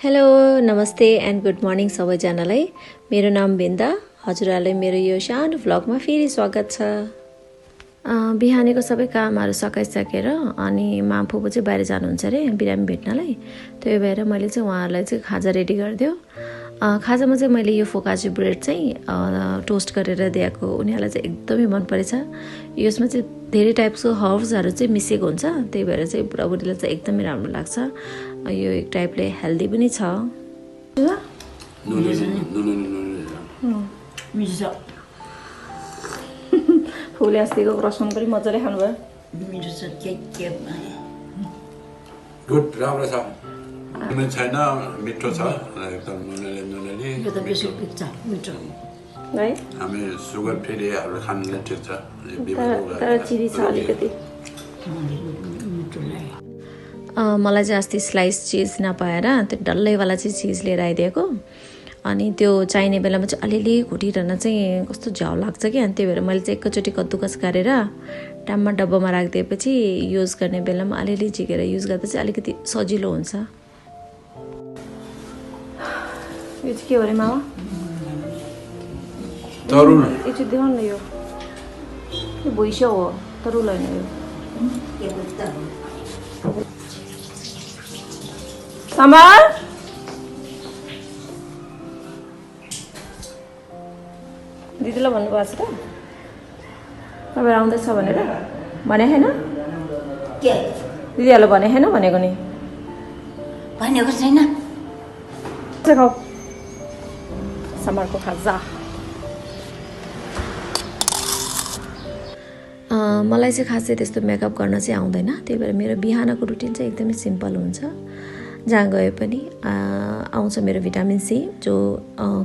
Hello नमस्ते and good morning सबैजनालाई। मेरो नाम बिन्दा। हजुरहरूलाई मेरो यो सानो भ्लगमा फेरि स्वागत छ। बिहानीको सबै कामहरू सकाइसकेर अनि फुपू चाहिँ बाहिर जानुहुन्छ अरे बिरामी भेट्नलाई। त्यही भएर मैले चाहिँ उहाँहरूलाई चाहिँ खाजा रेडी गरिदियो। खाजामा चाहिँ मैले यो फोकाची ब्रेड चाहिँ टोस्ट गरेर दिएको, उनीहरूलाई चाहिँ एकदमै मन परेछ। यसमा चाहिँ धेरै टाइप्सको हर्ब्सहरू चाहिँ मिसिएको हुन्छ, त्यही भएर चाहिँ बुढाबुढीलाई चाहिँ एकदमै राम्रो लाग्छ। यो एक टाइपले हेल्दी पनि छ। फुलले अस्तिको रसम पनि मजाले खानुभयो। गुड, राम्रो छ। छैन, मिठो छ एकदम नुनले है। हामी सुगर फ्रीहरू खानुलाई ठिक छ। तर चिनी छ अलिकति। मलाई चाहिँ अस्ति स्लाइस चिज नपाएर त्यो डल्लैवाला चाहिँ चिज लिएर आइदिएको, अनि त्यो चाहिने बेलामा चाहिँ अलिअलि घुटिरहन चाहिँ कस्तो झ्याउ लाग्छ कि, अनि त्यही भएर मैले चाहिँ एकैचोटि कद्दुकस गरेर टाममा डब्बामा राखिदिएपछि युज गर्ने बेलामा अलिअलि झिकेर युज गर्दा चाहिँ अलिकति सजिलो हुन्छ। यो चाहिँ के हो अरे मामा? तरुल। यो चाहिँ देखाउनु न, यो भुइसो हो, तरुल होइन यो। समर दिदीलाई भन्नुभएको छ त तपाईँ आउँदैछ भनेर? भने छैन? दिदीहरूलाई भने छैन? भनेको नि भनेको छैन। खाऊ समरको खाजा। मलाई चाहिँ खासै त्यस्तो मेकअप गर्न चाहिँ आउँदैन, त्यही भएर मेरो बिहानको रुटिन चाहिँ एकदमै सिम्पल हुन्छ। जहाँ गए पनि आउँछ मेरो भिटामिन सी जो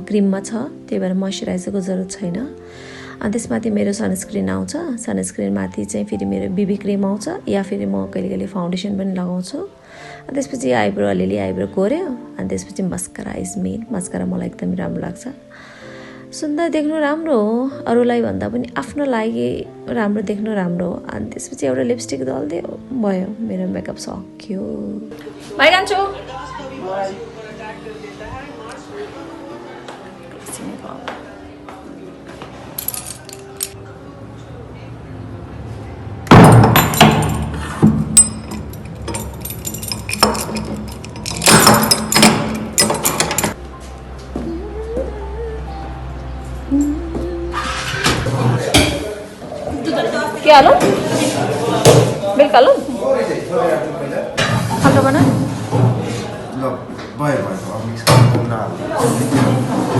क्रिममा छ, त्यही भएर मोइस्चराइजरको जरुरत छैन। अनि त्यसमाथि मेरो सनस्क्रिन आउँछ, सनस्क्रिनमाथि चाहिँ फेरि मेरो बिबी क्रिम आउँछ, या फेरि म कहिले कहिले फाउन्डेसन पनि लगाउँछु। अनि त्यसपछि आइब्रो अलिअलि आइब्रो कोऱ्यो, अनि त्यसपछि मस्कारा इज मेन। मस्कारा मलाई एकदमै राम्रो लाग्छ। सुन्दर देख्नु राम्रो हो, अरूलाई भन्दा पनि आफ्नो लागि राम्रो देख्नु राम्रो हो। अनि त्यसपछि एउटा लिपस्टिक दलिदियो, भयो, मेरो मेकअप सक्यो। बाई जान्छु। के हालौँ? मिल्क हालौँ? खाल्टो बना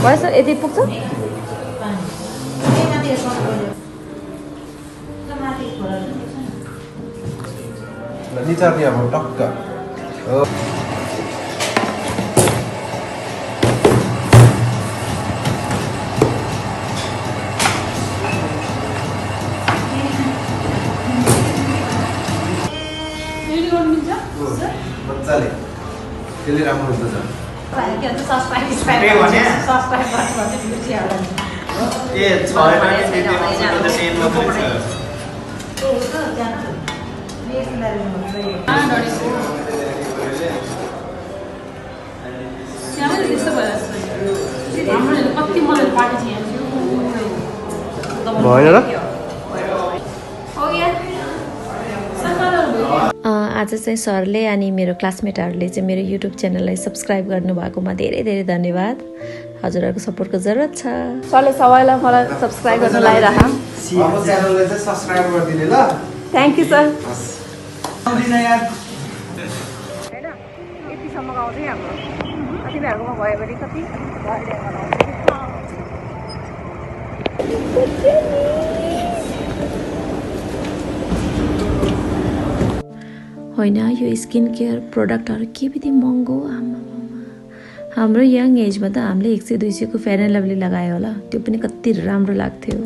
भएछ? यति पुग्छ? त्यसले राम्रो हुन्छ। भएन र? आज चाहिँ सरले अनि मेरो क्लासमेटहरूले चाहिँ मेरो युट्युब च्यानललाई सब्सक्राइब गर्नुभएकोमा धेरै धेरै धन्यवाद। हजुरहरूको सपोर्टको जरुरत छ। सरले सबैलाई मलाई सब्सक्राइब गर्न लगाइरह। च्यानललाई चाहिँ सब्स्क्राइब गरिदिनु ल। Thank you sir. आउँदिन यार। हैन यतिसम्म आउँछ हाम्रो। तिमीहरुकोमा भयो भने कति होइन, यो स्किन केयर प्रोडक्टहरू के बित्ति महँगो। हाम्रो यङ एजमा त हामीले 100-200 को फेयर एन्ड लभली लगायो होला, त्यो पनि कति राम्रो लाग्थ्यो।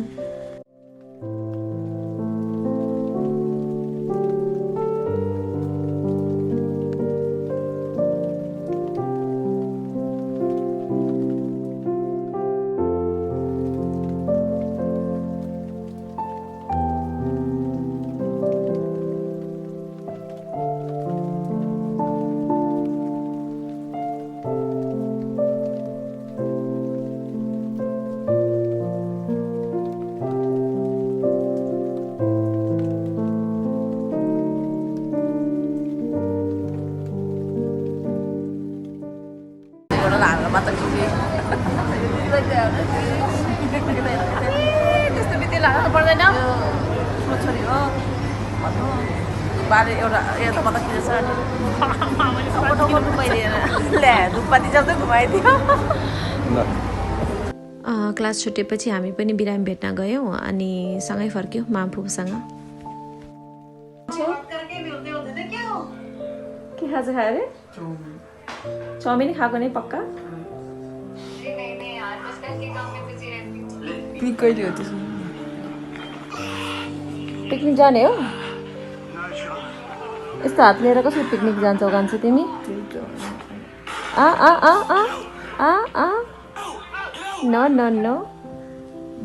त्यस्तो बित्ति लाग्नु पर्दैन छोरी हो भन्नु बारे एउटा यतामा त किन छ ल्या धुपपाती जस्तै घुमाइदियो क्लास छुटेपछि हामी पनि बिरामी भेट्न गयौँ अनि सँगै फर्क्यौँ मामफुसँग के खाजा खायो अरे चाउमिन खाएको नै पक्का कहिले हो त्यसो पिकनिक जाने हो यस्तो हात लिएर कसरी पिकनिक जान्छौ कान्छे तिमी आ आ आ आ आ आ नो नो नो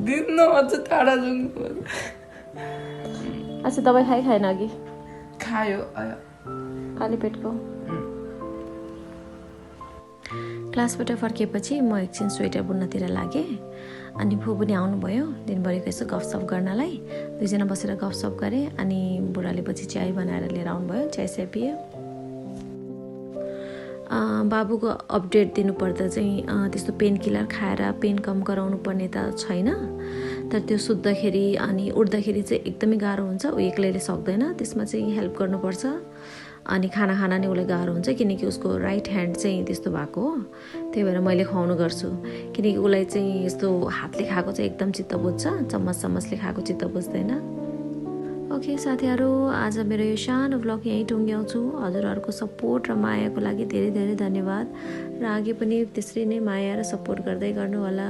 दिन न अझ टाढा जाउँ अच्छा दबाई खाएन अघि खायो खाली पेटको क्लासबाट फर्किएपछि म एकछिन स्वेटर बुन्नतिर लागेँ अनि फु पनि आउनुभयो दिनभरिको यसो गफसफ गर्नलाई दुईजना बसेर गफसफ गरेँ अनि बुढाले पछि चिया बनाएर लिएर आउनुभयो चिया पियो बाबुको अपडेट दिनुपर्दा चाहिँ त्यस्तो पेन किलर खाएर पेन कम गराउनु पर्ने त छैन तर त्यो सुत्दाखेरि अनि उठ्दाखेरि चाहिँ एकदमै गाह्रो हुन्छ ऊ एक्लैले सक्दैन त्यसमा चाहिँ हेल्प गर्नुपर्छ अनि खाना खान नि उसलाई गाह्रो हुन्छ किनकि उसको राइट ह्यान्ड चाहिँ त्यस्तो भएको हो त्यही भएर मैले खुवाउनु गर्छु किनकि उसलाई चाहिँ यस्तो हातले खाएको चाहिँ एकदम चित्त बुझ्छ चम्मचले खाएको चित्त बुझ्दैन ओके साथीहरू आज मेरो यो सानो ब्लग यहीँ टुङ्ग्याउँछु हजुरहरूको सपोर्ट र मायाको लागि धेरै धेरै धन्यवाद र अघि पनि त्यसरी नै माया र सपोर्ट गर्दै गर्नु होला